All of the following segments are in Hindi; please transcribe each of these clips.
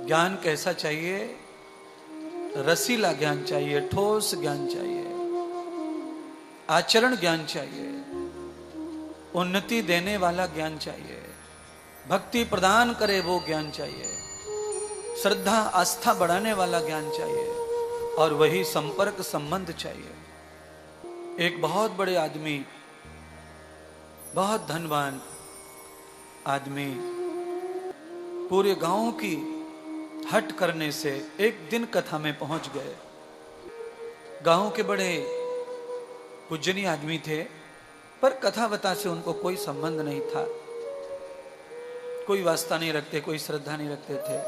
ज्ञान कैसा चाहिए? रसीला ज्ञान चाहिए, ठोस ज्ञान चाहिए, आचरण ज्ञान चाहिए, उन्नति देने वाला ज्ञान चाहिए, भक्ति प्रदान करे वो ज्ञान चाहिए, श्रद्धा आस्था बढ़ाने वाला ज्ञान चाहिए, और वही संपर्क संबंध चाहिए। एक बहुत बड़े आदमी, बहुत धनवान आदमी, पूरे गांव की हट करने से एक दिन कथा में पहुंच गए। गांव के बड़े पूजनीय आदमी थे, पर कथा वथा से उनको कोई संबंध नहीं था, कोई वास्ता नहीं रखते, कोई श्रद्धा नहीं रखते थे।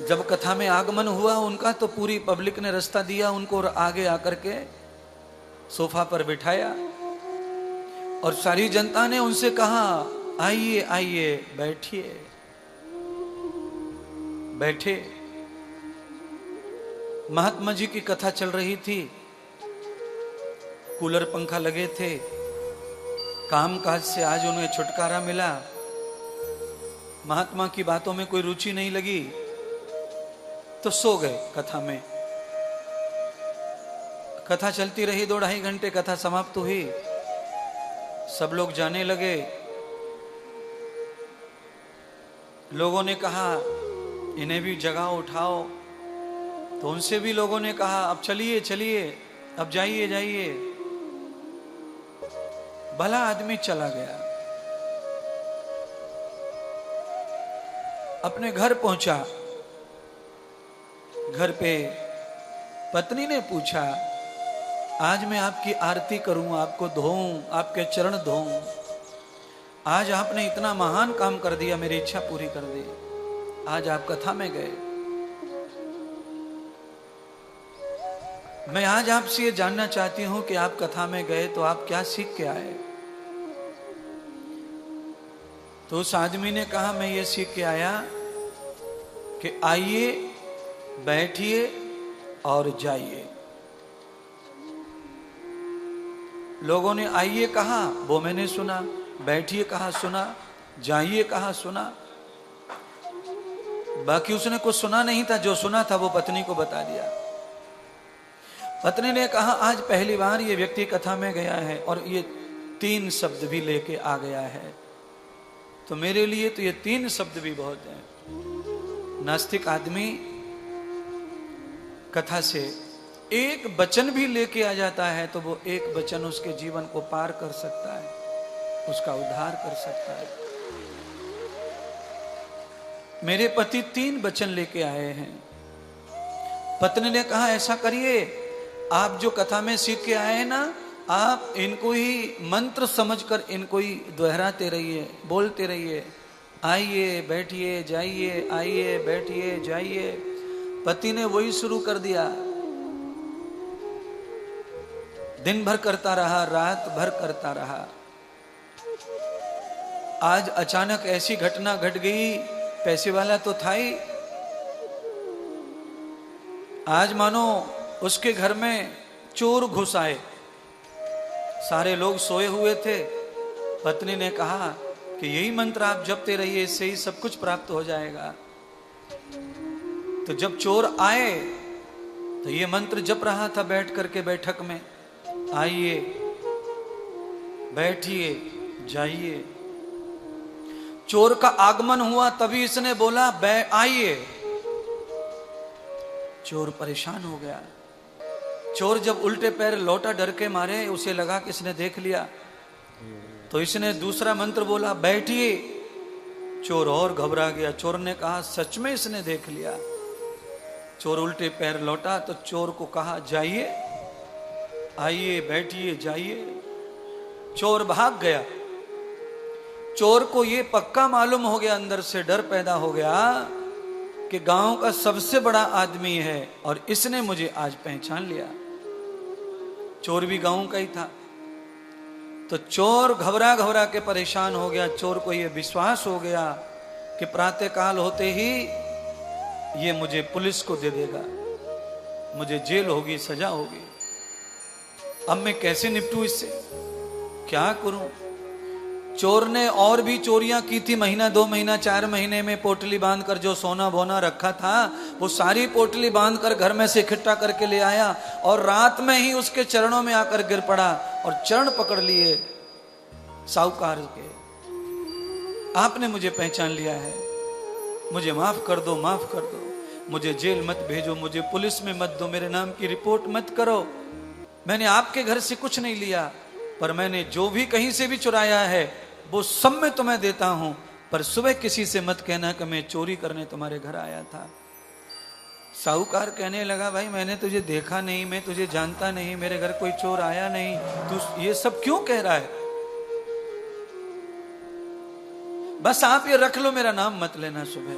जब कथा में आगमन हुआ उनका, तो पूरी पब्लिक ने रास्ता दिया उनको और आगे आकर के सोफा पर बिठाया, और सारी जनता ने उनसे कहा, आइए आइए, बैठिए। बैठे। महात्मा जी की कथा चल रही थी, कूलर पंखा लगे थे, कामकाज से आज उन्हें छुटकारा मिला, महात्मा की बातों में कोई रुचि नहीं लगी, तो सो गए कथा में। कथा चलती रही 2-2.5 घंटे, कथा समाप्त हुई, सब लोग जाने लगे। लोगों ने कहा इन्हें भी जगह उठाओ, तो उनसे भी लोगों ने कहा अब चलिए चलिए, अब जाइए जाइए। भला आदमी चला गया, अपने घर पहुंचा। घर पे पत्नी ने पूछा, आज मैं आपकी आरती करूं, आपको धोऊं, आपके चरण धोऊं, आज आपने इतना महान काम कर दिया, मेरी इच्छा पूरी कर दी, आज आप कथा में गए। मैं आज आपसे ये जानना चाहती हूं कि आप कथा में गए तो आप क्या सीख के आए? तो उस आदमी ने कहा, मैं ये सीख के आया कि आइए, बैठिए और जाइए। लोगों ने आइए कहा, वो मैंने सुना, बैठिए कहा सुना, जाइए कहा सुना, बाकी उसने कुछ सुना नहीं था। जो सुना था वो पत्नी को बता दिया। पत्नी ने कहा, आज पहली बार ये व्यक्ति कथा में गया है और ये 3 शब्द भी लेके आ गया है, तो मेरे लिए तो ये 3 शब्द भी बहुत हैं। नास्तिक आदमी कथा से एक वचन भी लेके आ जाता है तो वो एक वचन उसके जीवन को पार कर सकता है, उसका उद्धार कर सकता है। मेरे पति 3 वचन लेके आए हैं। पत्नी ने कहा, ऐसा करिए, आप जो कथा में सीख के आए हैं ना, आप इनको ही मंत्र समझकर इनको ही दोहराते रहिए, बोलते रहिए, आइए बैठिए जाइए, आइए बैठिए जाइए। पति ने वही शुरू कर दिया, दिन भर करता रहा, रात भर करता रहा। आज अचानक ऐसी घटना घट गई, पैसे वाला तो था ही, आज मानो उसके घर में चोर घुस आए। सारे लोग सोए हुए थे। पत्नी ने कहा कि यही मंत्र आप जपते रहिए, इससे ही सब कुछ प्राप्त हो जाएगा। तो जब चोर आए तो ये मंत्र जप रहा था बैठ करके बैठक में, आइए बैठिए जाइए। चोर का आगमन हुआ, तभी इसने बोला आइए। चोर परेशान हो गया। चोर जब उल्टे पैर लौटा डर के मारे, उसे लगा कि इसने देख लिया, तो इसने दूसरा मंत्र बोला, बैठिए। चोर और घबरा गया। चोर ने कहा, सच में इसने देख लिया। चोर उल्टे पैर लौटा तो चोर को कहा, जाइए, आइए बैठिए जाइए। चोर भाग गया। चोर को ये पक्का मालूम हो गया, अंदर से डर पैदा हो गया कि गांव का सबसे बड़ा आदमी है और इसने मुझे आज पहचान लिया। चोर भी गांव का ही था। तो चोर घबरा घबरा के परेशान हो गया। चोर को यह विश्वास हो गया कि प्रातः काल होते ही ये मुझे पुलिस को दे देगा, मुझे जेल होगी, सजा होगी। अब मैं कैसे निपटूं इससे, क्या करूं? चोर ने और भी चोरियां की थी, महीना 2 महीना 4 महीने में पोटली बांध कर जो सोना बोना रखा था वो सारी पोटली बांध कर घर में से इकट्ठा करके ले आया और रात में ही उसके चरणों में आकर गिर पड़ा और चरण पकड़ लिए साहूकार के। आपने मुझे पहचान लिया है, मुझे माफ कर दो, माफ कर दो, मुझे जेल मत भेजो, मुझे पुलिस में मत दो, मेरे नाम की रिपोर्ट मत करो। मैंने आपके घर से कुछ नहीं लिया, पर मैंने जो भी कहीं से भी चुराया है वो सब मैं तुम्हें देता हूं, पर सुबह किसी से मत कहना कि मैं चोरी करने तुम्हारे घर आया था। साहूकार कहने लगा, भाई मैंने तुझे देखा नहीं, मैं तुझे जानता नहीं, मेरे घर कोई चोर आया नहीं, तू ये सब क्यों कह रहा है? बस आप ये रख लो, मेरा नाम मत लेना। सुबह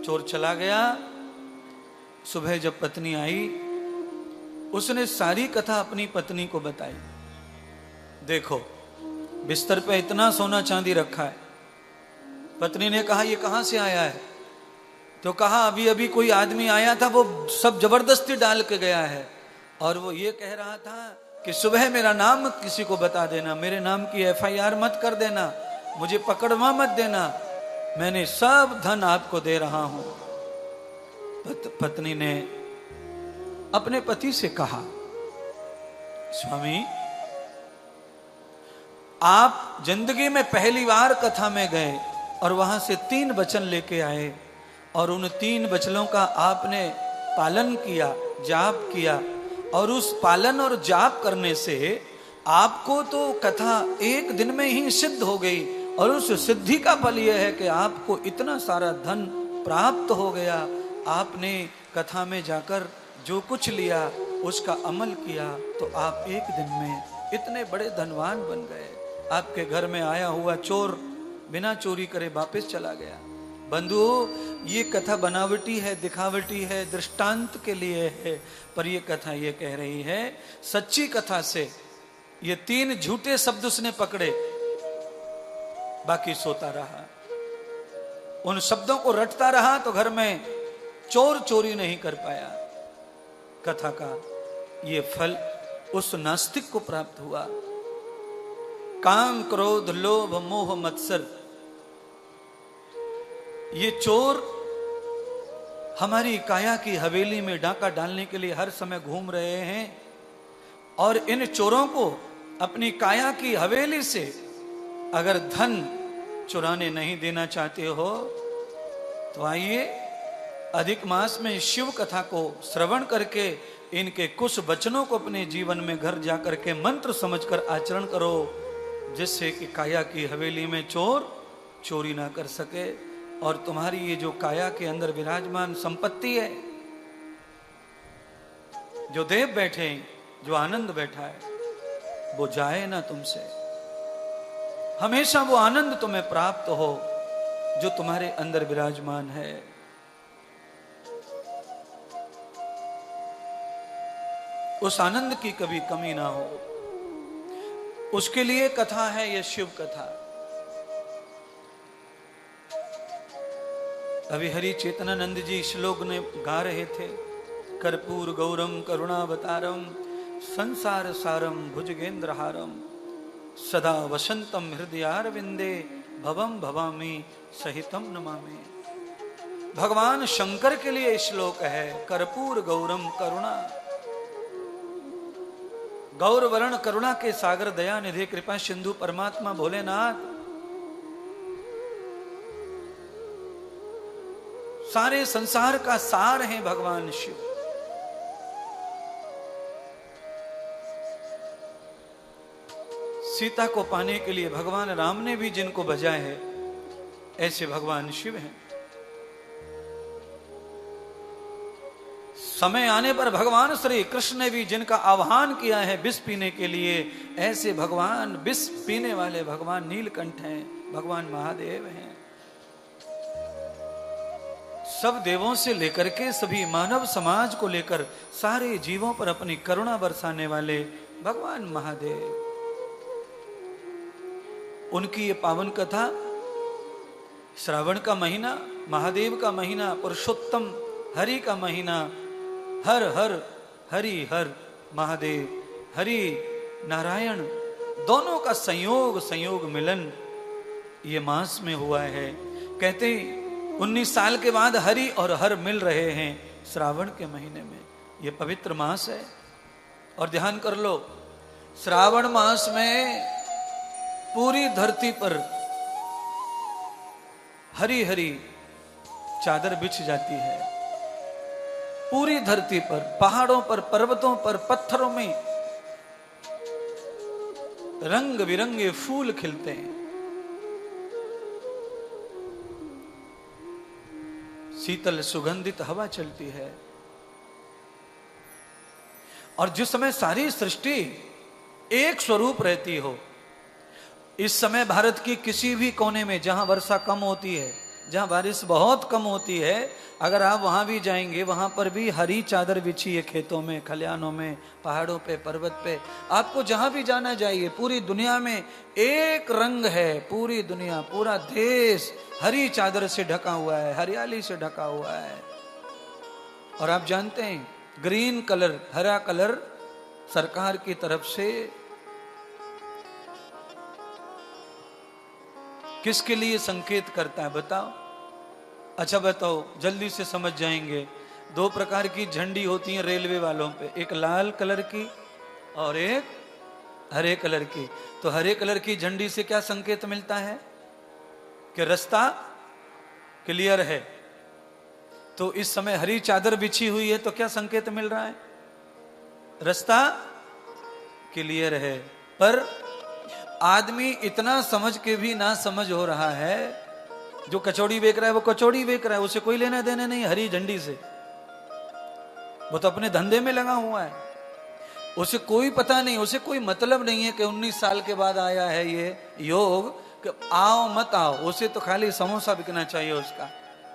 चोर चला गया। सुबह जब पत्नी आई, उसने सारी कथा अपनी पत्नी को बताई। देखो बिस्तर पे इतना सोना चांदी रखा है। पत्नी ने कहा, ये कहां से आया है? तो कहा, अभी अभी कोई आदमी आया था, वो सब जबरदस्ती डाल के गया है, और वो ये कह रहा था कि सुबह मेरा नाम मत किसी को बता देना, मेरे नाम की FIR मत कर देना, मुझे पकड़वा मत देना, मैंने सब धन आपको दे रहा हूं। पत्नी ने अपने पति से कहा, स्वामी आप जिंदगी में पहली बार कथा में गए और वहां से 3 वचन लेके आए, और उन 3 वचनों का आपने पालन किया, जाप किया, और उस पालन और जाप करने से आपको तो कथा 1 दिन में ही सिद्ध हो गई, और उस सिद्धि का फल यह है कि आपको इतना सारा धन प्राप्त हो गया। आपने कथा में जाकर जो कुछ लिया उसका अमल किया तो आप 1 दिन में इतने बड़े धनवान बन गए। आपके घर में आया हुआ चोर बिना चोरी करे वापस चला गया। बंधु, ये कथा बनावटी है, दिखावटी है, दृष्टांत के लिए है, पर ये कथा ये कह रही है, सच्ची कथा से ये 3 झूठे शब्द उसने पकड़े, बाकी सोता रहा, उन शब्दों को रटता रहा, तो घर में चोर चोरी नहीं कर पाया। कथा का ये फल उस नास्तिक को प्राप्त हुआ। काम क्रोध लोभ मोह मत्सर, ये चोर हमारी काया की हवेली में डाका डालने के लिए हर समय घूम रहे हैं, और इन चोरों को अपनी काया की हवेली से अगर धन चुराने नहीं देना चाहते हो तो आइए अधिक मास में शिव कथा को श्रवण करके इनके कुछ वचनों को अपने जीवन में घर जाकर के मंत्र समझकर आचरण करो, जिससे कि काया की हवेली में चोर चोरी ना कर सके, और तुम्हारी ये जो काया के अंदर विराजमान संपत्ति है, जो देव बैठे, जो आनंद बैठा है, वो जाए ना तुमसे। हमेशा वो आनंद तुम्हें प्राप्त हो जो तुम्हारे अंदर विराजमान है। उस आनंद की कभी कमी ना हो, उसके लिए कथा है ये शिव कथा। अभी हरि चेतनानंद जी श्लोक ने गा रहे थे, कर्पूर गौरम करुणावतारम संसार सारम भुजगेंद्रहारम सदा वसंतम हृदयारविंदे भवम भवामी सहितम नमामि। भगवान शंकर के लिए श्लोक है, कर्पूर गौरम करुणा, गौर वर्ण करुणा के सागर दया निधि कृपा सिंधु परमात्मा भोलेनाथ, सारे संसार का सार है भगवान शिव। सीता को पाने के लिए भगवान राम ने भी जिनको भजा है, ऐसे भगवान शिव हैं। समय आने पर भगवान श्री कृष्ण ने भी जिनका आह्वान किया है विष पीने के लिए, ऐसे भगवान विष पीने वाले भगवान नीलकंठ हैं, भगवान महादेव हैं। सब देवों से लेकर के सभी मानव समाज को लेकर सारे जीवों पर अपनी करुणा बरसाने वाले भगवान महादेव, उनकी ये पावन कथा, श्रावण का महीना, महादेव का महीना, पुरुषोत्तम हरि का महीना, हर हर हरि हर महादेव, हरि नारायण दोनों का संयोग मिलन ये मास में हुआ है। कहते 19 साल के बाद हरि और हर मिल रहे हैं श्रावण के महीने में। ये पवित्र मास है। और ध्यान कर लो, श्रावण मास में पूरी धरती पर हरी हरी चादर बिछ जाती है। पूरी धरती पर, पहाड़ों पर, पर्वतों पर, पत्थरों में रंग बिरंगे फूल खिलते हैं। शीतल सुगंधित हवा चलती है। और जिस समय सारी सृष्टि एक स्वरूप रहती हो, इस समय भारत की किसी भी कोने में जहां वर्षा कम होती है, जहां बारिश बहुत कम होती है, अगर आप वहां भी जाएंगे, वहां पर भी हरी चादर बिछी है। खेतों में, खलिहानों में, पहाड़ों पे, पर्वत पे, आपको जहां भी जाना जाइए, पूरी दुनिया में एक रंग है। पूरी दुनिया, पूरा देश हरी चादर से ढका हुआ है, हरियाली से ढका हुआ है। और आप जानते हैं, ग्रीन कलर, हरा कलर सरकार की तरफ से किसके लिए संकेत करता है बताओ? अच्छा बताओ, जल्दी से समझ जाएंगे। 2 प्रकार की झंडी होती हैं रेलवे वालों पे, एक लाल कलर की और एक हरे कलर की। तो हरे कलर की झंडी से क्या संकेत मिलता है? कि रास्ता क्लियर है। तो इस समय हरी चादर बिछी हुई है, तो क्या संकेत मिल रहा है? रास्ता क्लियर है। पर आदमी इतना समझ के भी ना समझ हो रहा है। जो कचौड़ी बेच रहा है वो कचौड़ी बेच रहा है, उसे कोई लेना देना नहीं हरी झंडी से। वो तो अपने धंधे में लगा हुआ है, उसे कोई पता नहीं, उसे कोई मतलब नहीं है कि 19 साल के बाद आया है ये योग, कि आओ मत आओ। उसे तो खाली समोसा बिकना चाहिए,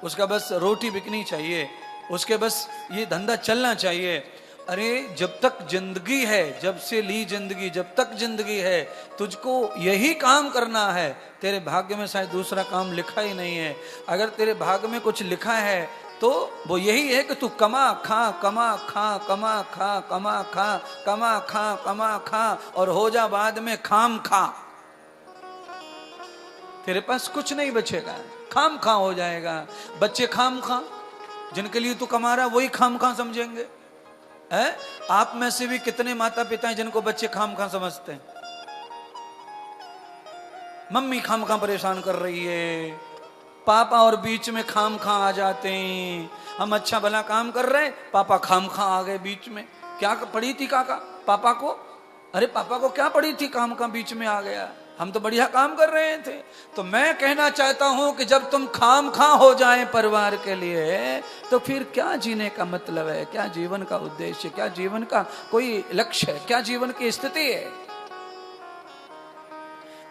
उसका बस रोटी बिकनी चाहिए, उसके बस ये धंधा चलना चाहिए। अरे जब तक जिंदगी है, जब से ली जिंदगी, जब तक जिंदगी है, तुझको यही काम करना है। तेरे भाग्य में शायद दूसरा काम लिखा ही नहीं है। अगर तेरे भाग्य में कुछ लिखा है तो वो यही है कि तू कमा खा, कमा खा, कमा खा, कमा खा, कमा खा, कमा खा, और हो जा बाद में खाम खा। तेरे पास कुछ नहीं बचेगा, खाम खा हो जाएगा। बच्चे खाम खा, जिनके लिए तू कमा रहा वही खाम खा समझेंगे। है? आप में से भी कितने माता पिता हैं जिनको बच्चे खाम खा समझते हैं? मम्मी खाम खा परेशान कर रही है, पापा और बीच में खाम खा आ जाते हैं। हम अच्छा भला काम कर रहे हैं, पापा खाम खा आ गए बीच में। क्या पड़ी थी काका पापा को? अरे पापा को क्या पड़ी थी, काम का बीच में आ गया। हम तो बढ़िया काम कर रहे थे। तो मैं कहना चाहता हूं कि जब तुम खाम खा हो जाए परिवार के लिए, तो फिर क्या जीने का मतलब है? क्या जीवन का उद्देश्य, क्या जीवन का कोई लक्ष्य है, क्या जीवन की स्थिति है?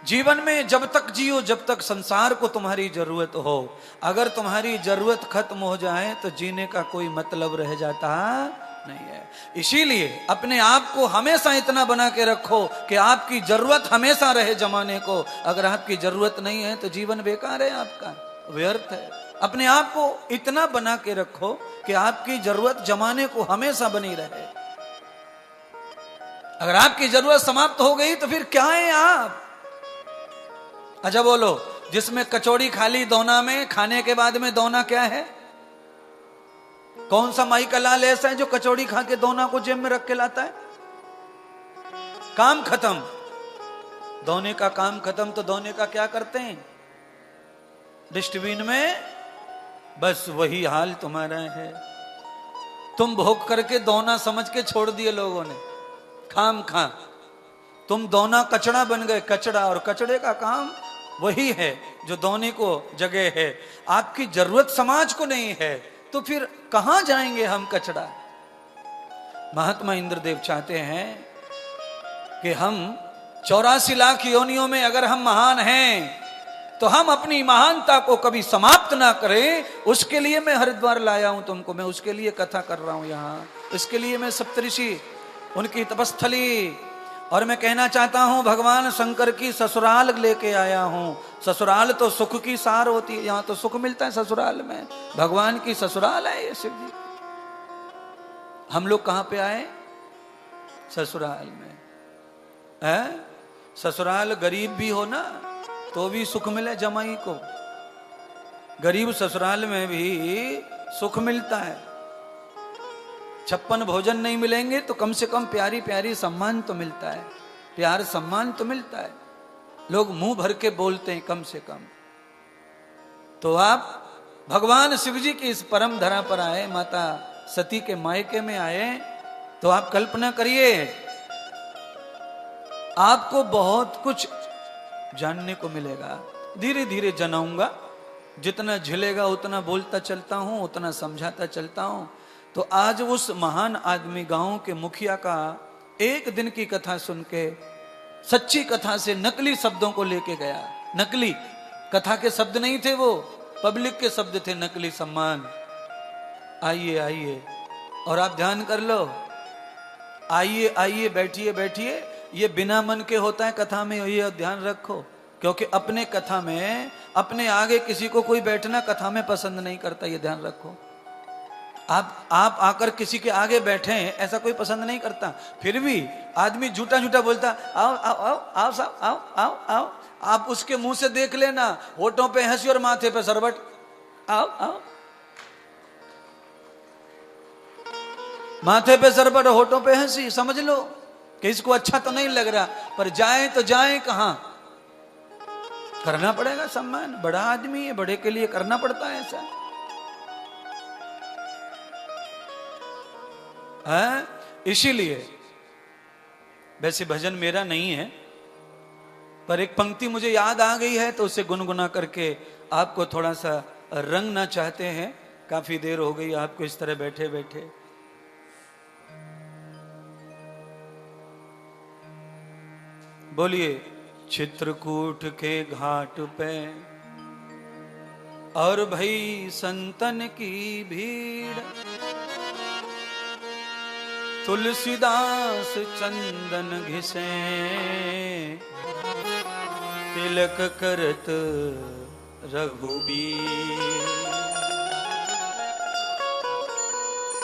जीवन में जब तक जियो, जब तक संसार को तुम्हारी जरूरत हो। अगर तुम्हारी जरूरत खत्म हो जाए तो जीने का कोई मतलब रह जाता नहीं है। इसीलिए अपने आप को हमेशा इतना बना के रखो कि आपकी जरूरत हमेशा रहे जमाने को। अगर आपकी जरूरत नहीं है तो जीवन बेकार है, आपका व्यर्थ है। अपने आप को इतना बना के रखो कि आपकी जरूरत जमाने को हमेशा बनी रहे। अगर आपकी जरूरत समाप्त हो गई तो फिर क्या है आप? अच्छा बोलो, जिसमें कचौड़ी खाली दोना में, खाने के बाद में दोना क्या है? कौन सा माई का लाल ऐसा है जो कचौड़ी खा के दोना को जेब में रख के लाता है? काम खत्म, दोने का काम खत्म। तो दोने का क्या करते हैं? डस्टबिन में। बस वही हाल तुम्हारा है। तुम भोग करके दोना समझ के छोड़ दिए लोगों ने, खाम खा। तुम दोना कचड़ा बन गए, कचड़ा। और कचड़े का काम वही है जो दोने को जगह है। आपकी जरूरत समाज को नहीं है तो फिर कहां जाएंगे हम कचड़ा? महात्मा इंद्रदेव चाहते हैं कि हम 84 लाख योनियों में अगर हम महान हैं तो हम अपनी महानता को कभी समाप्त ना करें। उसके लिए मैं हरिद्वार लाया हूं तुमको, मैं उसके लिए कथा कर रहा हूं यहां। इसके लिए मैं सप्तऋषि, उनकी तपस्थली, और मैं कहना चाहता हूं भगवान शंकर की ससुराल लेके आया हूं। ससुराल तो सुख की सार होती है, यहां तो सुख मिलता है ससुराल में। भगवान की ससुराल है ये शिव जी। हम लोग कहां पे आए? ससुराल में है। ससुराल गरीब भी हो ना तो भी सुख मिले जमाई को, गरीब ससुराल में भी सुख मिलता है। 56 भोजन नहीं मिलेंगे तो कम से कम प्यारी प्यारी सम्मान तो मिलता है, प्यार सम्मान तो मिलता है, लोग मुंह भर के बोलते हैं कम से कम। तो आप भगवान शिव जी की इस परम धरा पर आए, माता सती के मायके में आए, तो आप कल्पना करिए आपको बहुत कुछ जानने को मिलेगा। धीरे धीरे जनाऊंगा, जितना झिलेगा उतना बोलता चलता हूं, उतना समझाता चलता हूं। तो आज उस महान आदमी गांव के मुखिया का एक दिन की कथा सुन के, सच्ची कथा से नकली शब्दों को लेके गया। नकली कथा के शब्द नहीं थे वो, पब्लिक के शब्द थे, नकली सम्मान। आइए आइए, और आप ध्यान कर लो, आइए आइए, बैठिए बैठिए, ये बिना मन के होता है कथा में, ये ध्यान रखो। क्योंकि अपने कथा में अपने आगे किसी को कोई बैठना कथा में पसंद नहीं करता, ये ध्यान रखो। आप आकर किसी के आगे बैठे ऐसा कोई पसंद नहीं करता, फिर भी आदमी झूठा झूठा बोलता, आओ आओ आओ आओ साहब आओ आओ आओ। आप उसके मुंह से देख लेना, होठों पे हंसी और माथे पे सरबट, आओ आओ। माथे पे सरबट और होठों पे हंसी, समझ लो कि इसको अच्छा तो नहीं लग रहा, पर जाए तो जाए कहां। करना पड़ेगा सम्मान, बड़ा आदमी है, बड़े के लिए करना पड़ता है ऐसा है। इसीलिए वैसे भजन मेरा नहीं है, पर एक पंक्ति मुझे याद आ गई है तो उसे गुनगुना करके आपको थोड़ा सा रंगना चाहते हैं। काफी देर हो गई आपको इस तरह बैठे बैठे। बोलिए, चित्रकूट के घाट पे और भई संतन की भीड़, तुलसीदास चंदन घिसे तिलक करत रघुबीर।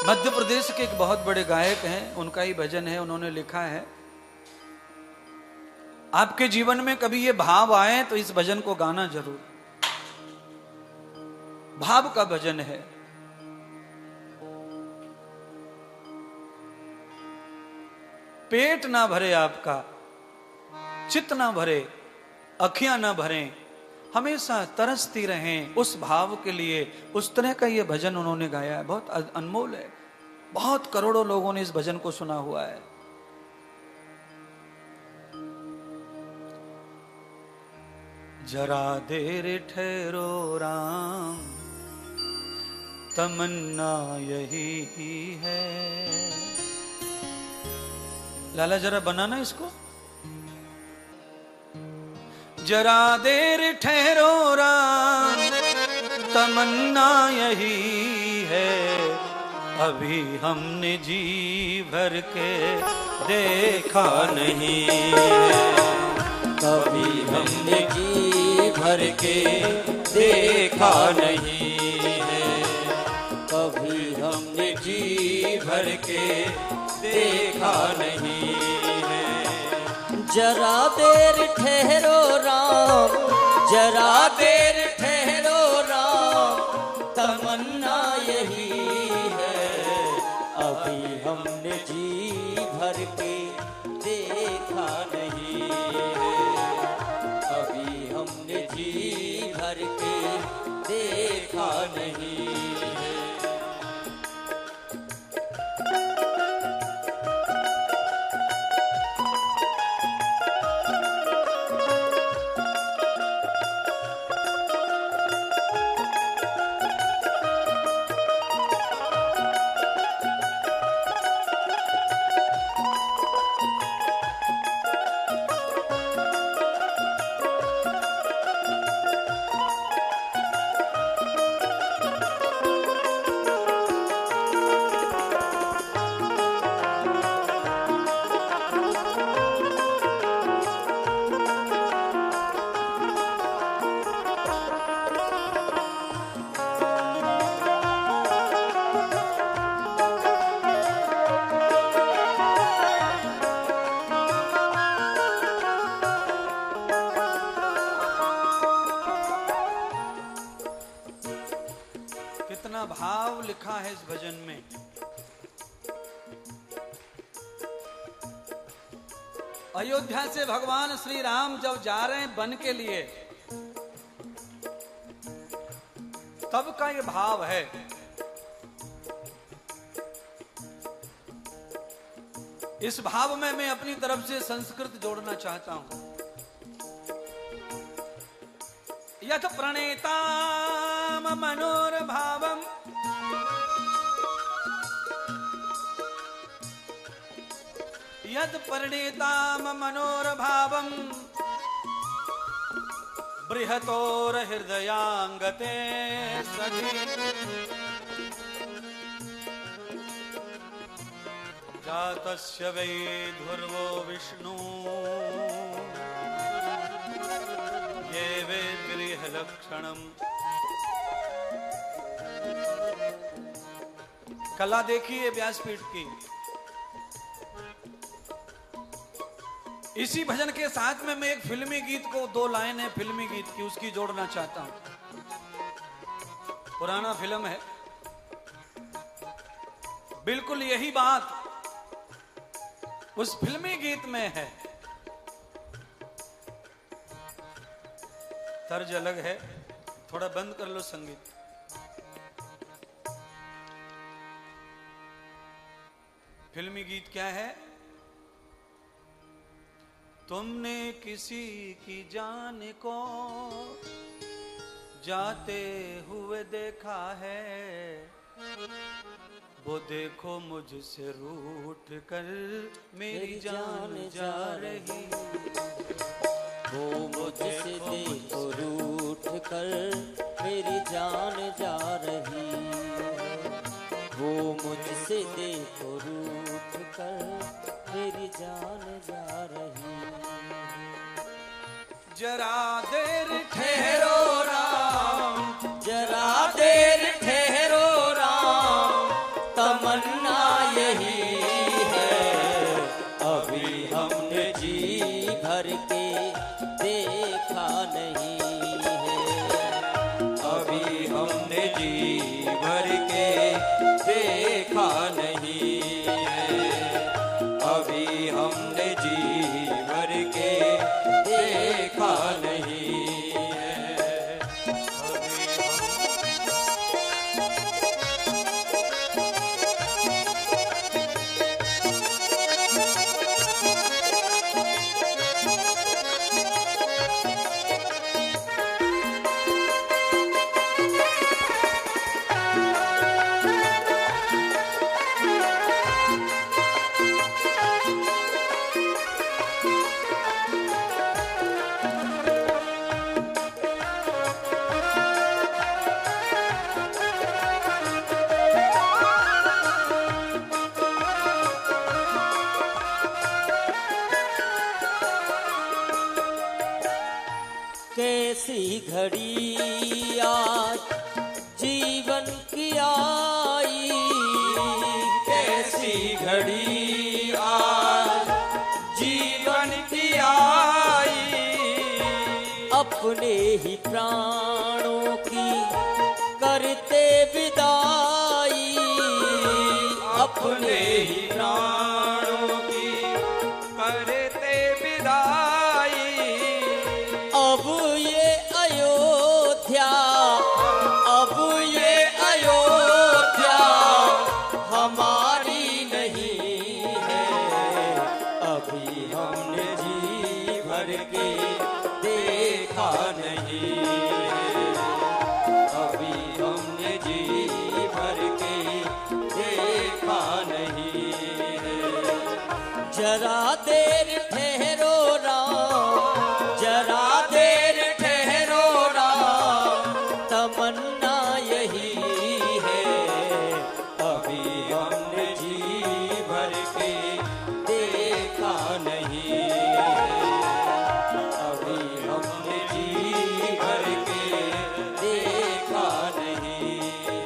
मध्य प्रदेश के एक बहुत बड़े गायक हैं, उनका ही भजन है, उन्होंने लिखा है। आपके जीवन में कभी ये भाव आए तो इस भजन को गाना जरूर, भाव का भजन है। पेट ना भरे आपका, चित्त ना भरे, अखियां ना भरे, हमेशा तरसती रहें उस भाव के लिए, उस तरह का ये भजन उन्होंने गाया है। बहुत अनमोल है, बहुत करोड़ों लोगों ने इस भजन को सुना हुआ है। जरा देर ठहरो राम, तमन्ना यही है। लाला जरा बनाना इसको। जरा देर ठहरो राम, तमन्ना यही है, अभी हमने जी भर के देखा नहीं है, कभी हमने जी भर के देखा नहीं है, कभी हमने जी भर के देखा नहीं है। जरा देर ठहरो राम, जरा देर ठहरो राम, तमन्ना यही है, अभी हमने जी भर के देखा नहीं है, अभी हमने जी भर के देखा नहीं है। कितना भाव लिखा है इस भजन में। अयोध्या से भगवान श्री राम जब जा रहे हैं वन के लिए, तब का ये भाव है। इस भाव में मैं अपनी तरफ से संस्कृत जोड़ना चाहता हूं। यथ प्रणेताम मनोरभावम यद प्रणेताम मनोरभावम बृहतोर हृदयांगते सखी जातस्य वै ध्रुवो विष्णु ये वे गृह लक्षणम। कला देखिए व्यासपीठ की। इसी भजन के साथ में मैं एक फिल्मी गीत को, 2 लाइन है फिल्मी गीत की, उसकी जोड़ना चाहता हूं। पुराना फिल्म है, बिल्कुल यही बात उस फिल्मी गीत में है। तर्ज अलग है, थोड़ा बंद कर लो संगीत। फिल्मी गीत क्या है? तुमने किसी की जान को जाते हुए देखा है, वो देखो मुझसे रूठ कर मेरी जान जा रही। वो मुझसे देखो रूठ कर मेरी जान जा रही। वो मुझसे देखो रूठ कर मेरी जान जा रही। जरा देर ठहरो राम, जरा देर ठहरो राम, तमन्ना यही है अभी हमने जी भर के देखा नहीं है। अभी हमने जी भर के देखा नहीं है। अभी हमने जी भर के देखा नहीं है। कैसी घड़ी आज जीवन की आई, कैसी घड़ी आज जीवन की आई। अपने ही प्राणों की करते विदाई। अपने ही प्राणों की करते विदाई। अब ये अयोध्या, अब ये अयोध्या हमारी नहीं है। अभी हमने जी भर के देखा नहीं है। अभी हमने जी भर के देखा नहीं है। जरा देर ठहरो राम, जरा देर ठहरो राम, तमन्ना यही है अभी हमने जी भर के देखा नहीं है। अभी हमने जी भर के देखा नहीं है।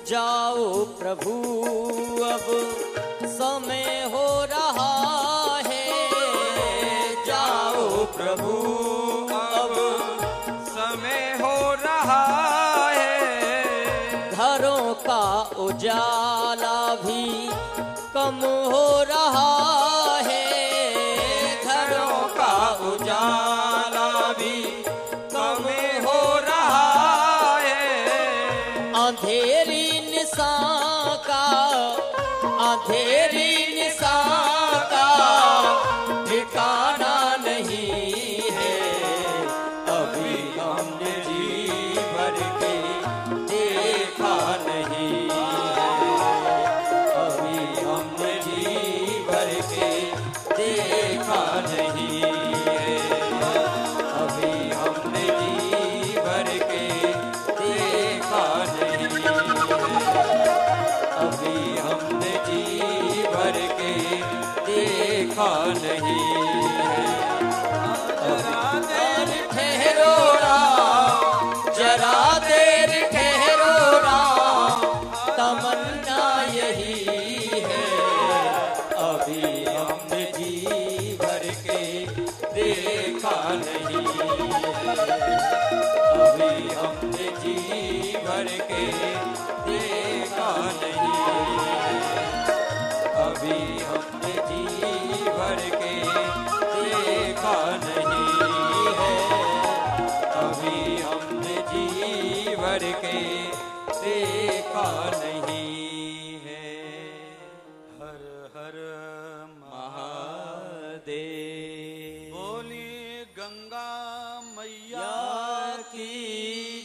जाओ प्रभु अब समय हो रहा है, जाओ प्रभु अब समय हो रहा है, घरों का उजाला भी कम हो रहा है, घरों का उजाला भी कम हो रहा है, अंधेरी निशा का, अंधेरी निशा का ठिकाना नहीं है, अभी हमने जी भर के देखा नहीं है, अभी हमने जी भर के देखा नहीं है, अभी हमने जी भर के देखा नहीं है, अभी हमने जी भर के देखा नहीं है। जरा देर ठहरो राम, जरा देर ठहरो राम, तमन्ना यही है, अभी हमने जी भर के देखा नहीं है, अभी हमने जी भर के देखा नहीं है, अभी हमने जी भर के देखा नहीं है, अभी हमने जी भर के देखा नहीं है। हर हर महादेव। बोली गंगा मैया की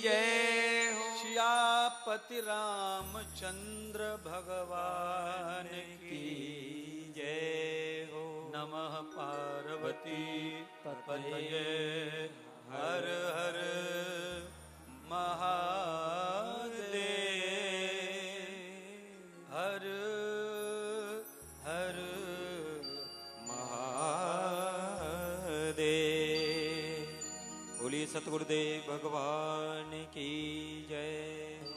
जय हो। श्यापति रामचंद्र भगवान की जय हो। नमः पार्वती पतये हर हर महादेव हर हर महादेव। बोलिए सतगुरुदेव भगवान की जय हो।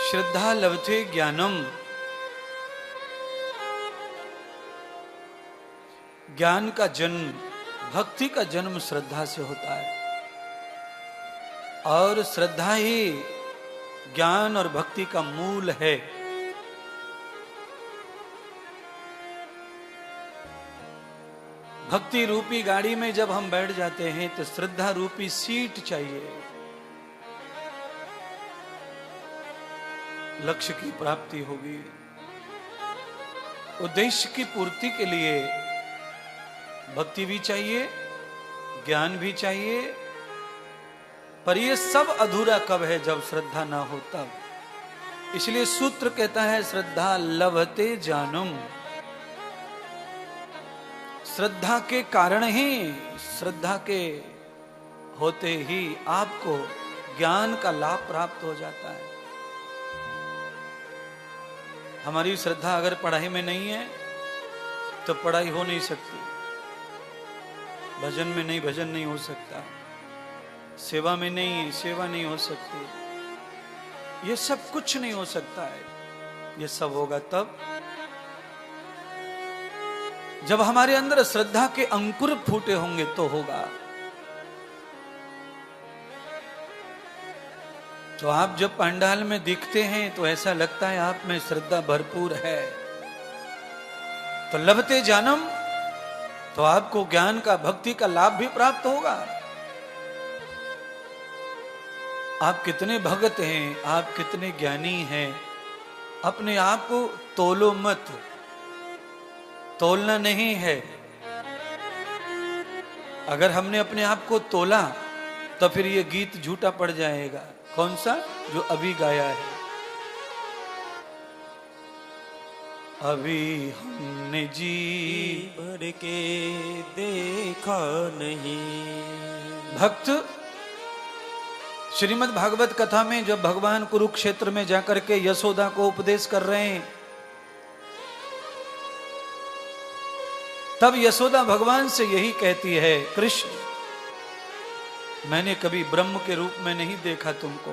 श्रद्धा लभते ज्ञानम। ज्ञान का जन्म, भक्ति का जन्म श्रद्धा से होता है, और श्रद्धा ही ज्ञान और भक्ति का मूल है। भक्ति रूपी गाड़ी में जब हम बैठ जाते हैं तो श्रद्धा रूपी सीट चाहिए। लक्ष्य की प्राप्ति होगी, उद्देश्य की पूर्ति के लिए भक्ति भी चाहिए, ज्ञान भी चाहिए, पर ये सब अधूरा कब है? जब श्रद्धा ना हो तब। इसलिए सूत्र कहता है श्रद्धा लभते जानम। श्रद्धा के कारण ही, श्रद्धा के होते ही आपको ज्ञान का लाभ प्राप्त हो जाता है। हमारी श्रद्धा अगर पढ़ाई में नहीं है तो पढ़ाई हो नहीं सकती, भजन में नहीं, भजन नहीं हो सकता, सेवा में नहीं, सेवा नहीं हो सकती, ये सब कुछ नहीं हो सकता है। ये सब होगा तब जब हमारे अंदर श्रद्धा के अंकुर फूटे होंगे तो होगा। तो आप जब पंडाल में दिखते हैं तो ऐसा लगता है आप में श्रद्धा भरपूर है। तो लभते जानम, तो आपको ज्ञान का, भक्ति का लाभ भी प्राप्त होगा। आप कितने भगत हैं, आप कितने ज्ञानी हैं, अपने आप को तोलो मत। तोलना नहीं है। अगर हमने अपने आप को तोला तो फिर ये गीत झूठा पड़ जाएगा। कौन सा? जो अभी गाया है। अभी हमने जी भर के देखा नहीं। भक्त श्रीमद् भागवत कथा में जब भगवान कुरुक्षेत्र में जाकर के यशोदा को उपदेश कर रहे हैं, तब यशोदा भगवान से यही कहती है, कृष्ण मैंने कभी ब्रह्म के रूप में नहीं देखा तुमको।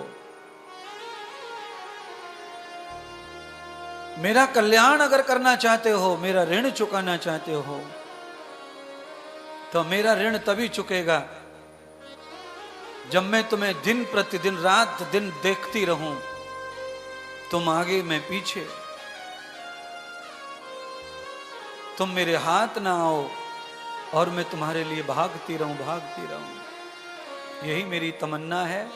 मेरा कल्याण अगर करना चाहते हो, मेरा ऋण चुकाना चाहते हो, तो मेरा ऋण तभी चुकेगा जब मैं तुम्हें दिन प्रतिदिन रात दिन देखती रहूं, तुम आगे मैं पीछे, तुम मेरे हाथ ना आओ और मैं तुम्हारे लिए भागती रहूं। यही मेरी तमन्ना है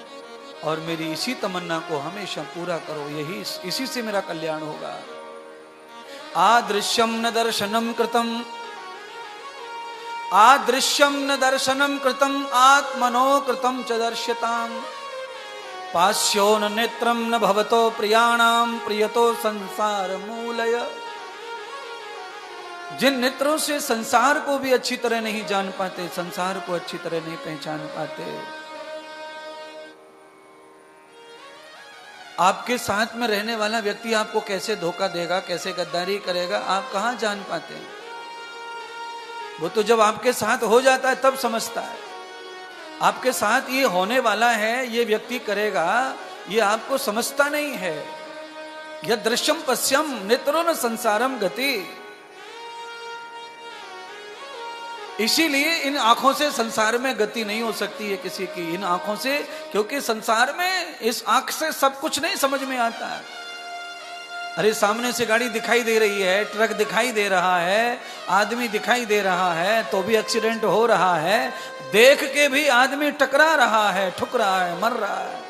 और मेरी इसी तमन्ना को हमेशा पूरा करो, यही इसी से मेरा कल्याण होगा। आदृश्यम न दर्शनम कृतम, आदृश्यम न दर्शनम कृतम आत्मनो कृतम च दर्श्यताम, पास्यो न नेत्रम न भवतो प्रियाणाम प्रियतो संसार मूलय। जिन नेत्रों से संसार को भी अच्छी तरह नहीं जान पाते, संसार को अच्छी तरह नहीं पहचान पाते, आपके साथ में रहने वाला व्यक्ति आपको कैसे धोखा देगा, कैसे गद्दारी करेगा, आप कहां जान पाते हैं। वो तो जब आपके साथ हो जाता है तब समझता है। आपके साथ ये होने वाला है, ये व्यक्ति करेगा, ये आपको समझता नहीं है। यह दृश्यम पश्यम नेत्रो न संसारम गति। इसीलिए इन आंखों से संसार में गति नहीं हो सकती है किसी की, इन आंखों से, क्योंकि संसार में इस आंख से सब कुछ नहीं समझ में आता है। अरे सामने से गाड़ी दिखाई दे रही है, ट्रक दिखाई दे रहा है, आदमी दिखाई दे रहा है, तो भी एक्सीडेंट हो रहा है, देख के भी आदमी टकरा रहा है, ठुक रहा है, मर रहा है।